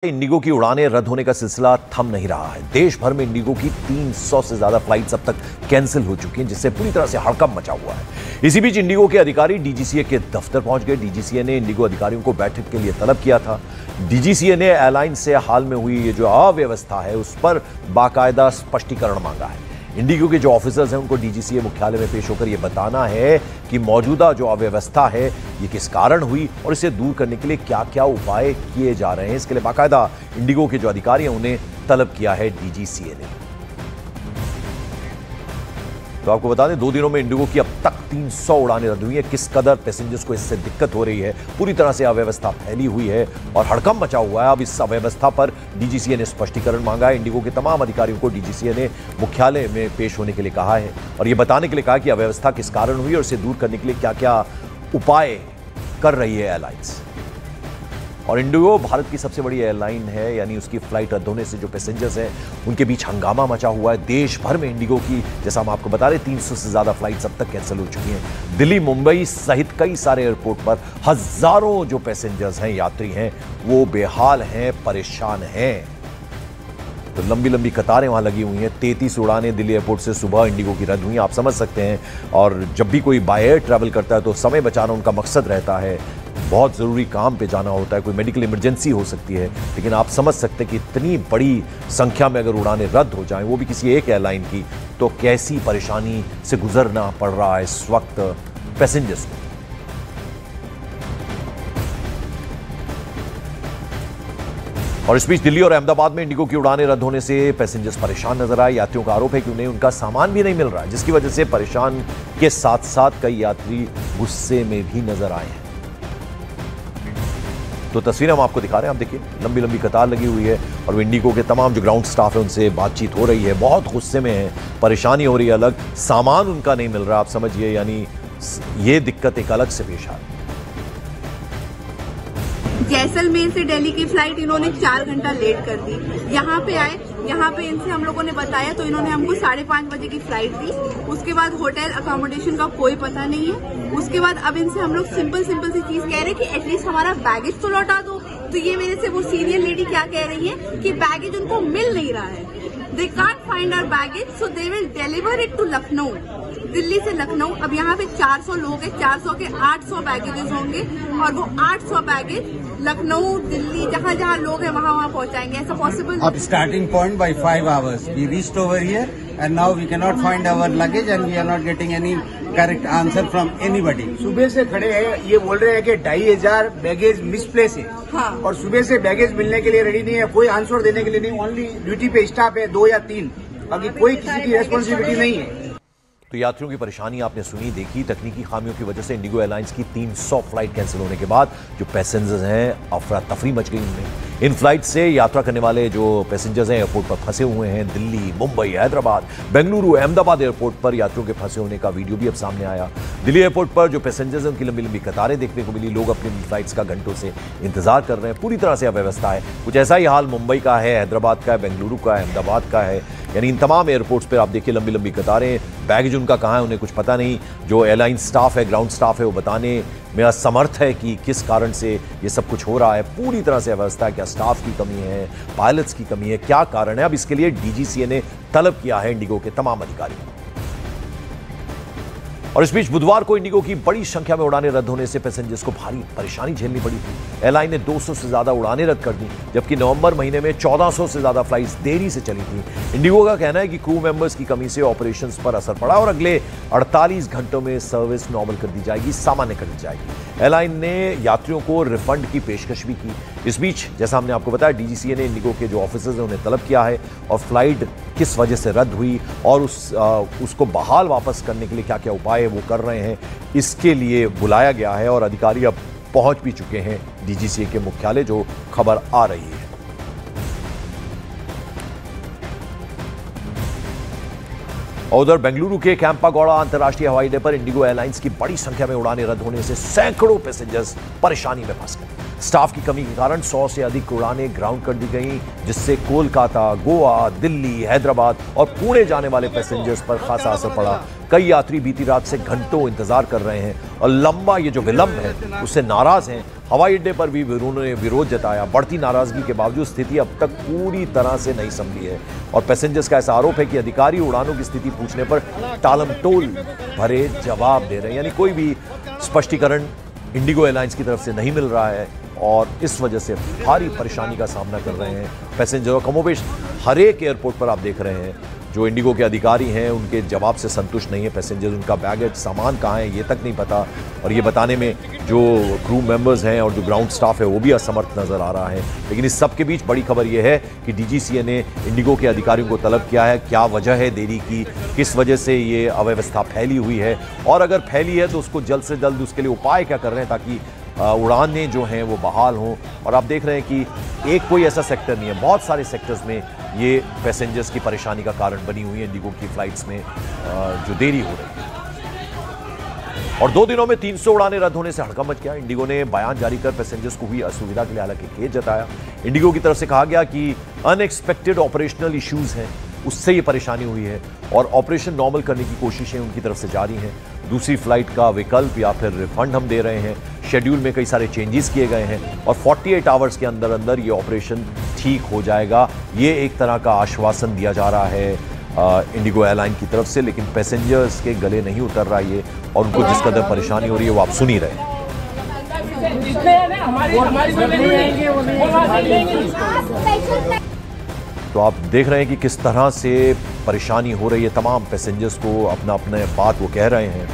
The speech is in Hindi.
इंडिगो की उड़ानें रद्द होने का सिलसिला थम नहीं रहा है। देश भर में इंडिगो की 300 से ज्यादा फ्लाइट्स अब तक कैंसिल हो चुकी हैं, जिससे पूरी तरह से हड़कंप मचा हुआ है। इसी बीच इंडिगो के अधिकारी डीजीसीए के दफ्तर पहुंच गए। डीजीसीए ने इंडिगो अधिकारियों को बैठक के लिए तलब किया था। डीजीसीए ने एयरलाइन से हाल में हुई ये जो अव्यवस्था है उस पर बाकायदा स्पष्टीकरण मांगा है। इंडिगो के जो ऑफिसर्स हैं उनको डीजीसीए मुख्यालय में पेश होकर यह बताना है कि मौजूदा जो अव्यवस्था है ये किस कारण हुई और इसे दूर करने के लिए क्या क्या उपाय किए जा रहे हैं। इसके लिए बाकायदा इंडिगो के जो अधिकारी हैं उन्हें तलब किया है डीजीसीए ने। तो आपको बता दें 2 दिनों में इंडिगो की अब तक 300 उड़ानें रद्द हुई हैं। किस कदर पैसेंजर्स को इससे दिक्कत हो रही है, पूरी तरह से अव्यवस्था फैली हुई है और हड़कंप मचा हुआ है। अब इस अव्यवस्था पर डीजीसीए ने स्पष्टीकरण मांगा है। इंडिगो के तमाम अधिकारियों को डीजीसीए ने मुख्यालय में पेश होने के लिए कहा है और यह बताने के लिए कहा कि अव्यवस्था किस कारण हुई और इसे दूर करने के लिए क्या क्या उपाय कर रही है एयरलाइंस। और इंडिगो भारत की सबसे बड़ी एयरलाइन है, यानी उसकी फ्लाइट रद्द होने से जो पैसेंजर्स हैं उनके बीच हंगामा मचा हुआ है। देश भर में इंडिगो की, जैसा हम आपको बता रहे, 300 से ज्यादा फ्लाइट्स अब तक कैंसिल हो चुकी हैं। दिल्ली, मुंबई सहित कई सारे एयरपोर्ट पर हजारों जो पैसेंजर्स हैं, यात्री हैं, वो बेहाल हैं, परेशान हैं। तो लंबी लंबी कतारें वहां लगी हुई हैं। 33 उड़ानें दिल्ली एयरपोर्ट से सुबह इंडिगो की रद्द हुई, आप समझ सकते हैं। और जब भी कोई बाय एयर ट्रैवल करता है तो समय बचाना उनका मकसद रहता है। बहुत ज़रूरी काम पे जाना होता है, कोई मेडिकल इमरजेंसी हो सकती है, लेकिन आप समझ सकते हैं कि इतनी बड़ी संख्या में अगर उड़ानें रद्द हो जाएं, वो भी किसी एक एयरलाइन की, तो कैसी परेशानी से गुजरना पड़ रहा है इस वक्त पैसेंजर्स को। और इस बीच दिल्ली और अहमदाबाद में इंडिगो की उड़ानें रद्द होने से पैसेंजर्स परेशान नजर आए। यात्रियों का आरोप है कि उन्हें उनका सामान भी नहीं मिल रहा है, जिसकी वजह से परेशान के साथ साथ कई यात्री गुस्से में भी नजर आए हैं। तो तस्वीरें हम आपको दिखा रहे हैं, आप देखिए लंबी लंबी कतार लगी हुई है और इंडिगो के तमाम जो ग्राउंड स्टाफ है उनसे बातचीत हो रही है। बहुत गुस्से में है, परेशानी हो रही है, अलग सामान उनका नहीं मिल रहा, आप समझिए, यानी ये दिक्कत एक अलग से पेश आ रही है। जैसलमेर से दिल्ली की फ्लाइट इन्होंने 4 घंटा लेट कर दी। यहाँ पे आए, यहाँ पे इनसे हम लोगों ने बताया तो इन्होंने हमको 5:30 बजे की फ्लाइट दी। उसके बाद होटल अकोमोडेशन का कोई पता नहीं है। उसके बाद अब इनसे हम लोग सिंपल सी चीज कह रहे हैं कि एटलीस्ट हमारा बैगेज तो लौटा दो। तो ये मेरे से वो सीनियर लेडी क्या कह रही है कि बैगेज उनको मिल नहीं रहा है। They can't find our baggage, so they will deliver it to Lucknow. Delhi से लखनऊ, अब यहाँ पे 400 लोग हैं, 400 के 800 बैगेजेस होंगे और वो 800 बैगेज लखनऊ, दिल्ली, जहाँ जहाँ लोग हैं वहाँ पहुँचाएंगे। ऐसा possible? Up starting point by 5 hours. We reached over here and now we cannot find our luggage and we are not getting any correct answer from anybody. सुबह से खड़े हैं, ये बोल रहे हैं कि 2500 बैगेज मिसप्लेस है। हाँ। और सुबह से बैगेज मिलने के लिए रेडी नहीं है, कोई आंसर देने के लिए नहीं। ओनली ड्यूटी पे स्टाफ है 2 या 3, बाकी कोई किसी की रेस्पॉन्सिबिलिटी नहीं है। तो यात्रियों की परेशानी आपने सुनी, देखी। तकनीकी खामियों की वजह से इंडिगो एयरलाइंस की 300 फ्लाइट कैंसिल होने के बाद जो पैसेंजर्स हैं, अफरा तफरी मच गई उनमें। इन फ्लाइट से यात्रा करने वाले जो पैसेंजर्स हैं एयरपोर्ट पर फंसे हुए हैं। दिल्ली, मुंबई, हैदराबाद, बेंगलुरु, अहमदाबाद एयरपोर्ट पर यात्रियों के फंसे होने का वीडियो भी अब सामने आया। दिल्ली एयरपोर्ट पर जो पैसेंजर्स हैं उनकी लंबी लंबी कतारें देखने को मिली। लोग अपनी फ्लाइट्स का घंटों से इंतजार कर रहे हैं। पूरी तरह से अव्यवस्था है। कुछ ऐसा ही हाल मुंबई का है, हैदराबाद का है, बेंगलुरु का है, अहमदाबाद का है। यानी इन तमाम एयरपोर्ट्स पर आप देखिए लंबी लंबी कतारें। बैगेज उनका कहाँ है उन्हें कुछ पता नहीं। जो एयरलाइन स्टाफ है, ग्राउंड स्टाफ है, वो बताने में असमर्थ है कि किस कारण से ये सब कुछ हो रहा है। पूरी तरह से अव्यवस्था है। क्या स्टाफ की कमी है, पायलट्स की कमी है, क्या कारण है? अब इसके लिए डीजीसीए ने तलब किया है इंडिगो के तमाम अधिकारियों को। और इस बीच बुधवार को इंडिगो की बड़ी संख्या में उड़ानें रद्द होने से पैसेंजर्स को भारी परेशानी झेलनी पड़ी थी। एयरलाइन ने 200 से ज्यादा उड़ानें रद्द कर दी, जबकि नवंबर महीने में 1400 से ज्यादा फ्लाइट्स देरी से चली थी। इंडिगो का कहना है कि क्रू मेंबर्स की कमी से ऑपरेशंस पर असर पड़ा और अगले 48 घंटों में सर्विस नॉर्मल कर दी जाएगी, सामान्य कर दी जाएगी। एयरलाइन ने यात्रियों को रिफंड की पेशकश भी की। इस बीच जैसा हमने आपको बताया, डीजीसीए ने इंडिगो के जो ऑफिसर्स हैं उन्हें तलब किया है और फ्लाइट किस वजह से रद्द हुई और उसको बहाल वापस करने के लिए क्या क्या उपाय वो कर रहे हैं, इसके लिए बुलाया गया है। और अधिकारी अब पहुंच भी चुके हैं डीजीसीए के मुख्यालय, जो खबर आ रही है। और उधर बेंगलुरु के कैंपागौड़ा अंतर्राष्ट्रीय हवाई अड्डे पर इंडिगो एयरलाइंस की बड़ी संख्या में उड़ानें रद्द होने से सैकड़ों पैसेंजर्स परेशानी में फंस गए। स्टाफ की कमी के कारण 100 से अधिक उड़ानें ग्राउंड कर दी गई, जिससे कोलकाता, गोवा, दिल्ली, हैदराबाद और पुणे जाने वाले पैसेंजर्स पर खासा असर पड़ा। कई यात्री बीती रात से घंटों इंतजार कर रहे हैं और लंबा ये जो विलंब है उससे नाराज हैं। हवाई अड्डे पर भी उन्होंने विरोध जताया। बढ़ती नाराजगी के बावजूद स्थिति अब तक पूरी तरह से नहीं संभली है और पैसेंजर्स का ऐसा आरोप है कि अधिकारी उड़ानों की स्थिति पूछने पर टालमटोल भरे जवाब दे रहे हैं, यानी कोई भी स्पष्टीकरण इंडिगो एयरलाइंस की तरफ से नहीं मिल रहा है और इस वजह से भारी परेशानी का सामना कर रहे हैं पैसेंजर। कमोबेश हर एक एयरपोर्ट पर आप देख रहे हैं जो इंडिगो के अधिकारी हैं उनके जवाब से संतुष्ट नहीं है पैसेंजर। उनका बैगेज सामान कहाँ है ये तक नहीं पता और ये बताने में जो क्रू मेंबर्स हैं और जो ग्राउंड स्टाफ है वो भी असमर्थ नजर आ रहा है। लेकिन इस सब के बीच बड़ी खबर ये है कि डीजीसीए ने इंडिगो के अधिकारियों को तलब किया है, क्या वजह है देरी की, किस वजह से ये अव्यवस्था फैली हुई है और अगर फैली है तो उसको जल्द से जल्द उसके लिए उपाय क्या कर रहे हैं ताकि उड़ानें जो हैं वो बहाल हों। और आप देख रहे हैं कि एक कोई ऐसा सेक्टर नहीं है, बहुत सारे सेक्टर्स में ये पैसेंजर्स की परेशानी का कारण बनी हुई है इंडिगो की फ्लाइट्स में जो देरी हो रही है। और 2 दिनों में 300 उड़ानें रद्द होने से हड़कंप मच गया। इंडिगो ने बयान जारी कर पैसेंजर्स को हुई असुविधा के लिए हालांकि खेद जताया। इंडिगो की तरफ से कहा गया कि अनएक्सपेक्टेड ऑपरेशनल इश्यूज हैं, उससे ये परेशानी हुई है और ऑपरेशन नॉर्मल करने की कोशिशें उनकी तरफ से जारी हैं। दूसरी फ्लाइट का विकल्प या फिर रिफंड हम दे रहे हैं। शेड्यूल में कई सारे चेंजेस किए गए हैं और 48 आवर्स के अंदर अंदर ये ऑपरेशन ठीक हो जाएगा। ये एक तरह का आश्वासन दिया जा रहा है इंडिगो एयरलाइन की तरफ से, लेकिन पैसेंजर्स के गले नहीं उतर रहा है ये और उनको जिस कदर परेशानी हो रही है वो आप सुन ही रहे हैं। तो आप देख रहे हैं कि किस तरह से परेशानी हो रही है तमाम पैसेंजर्स को, अपना अपने बात वो कह रहे हैं।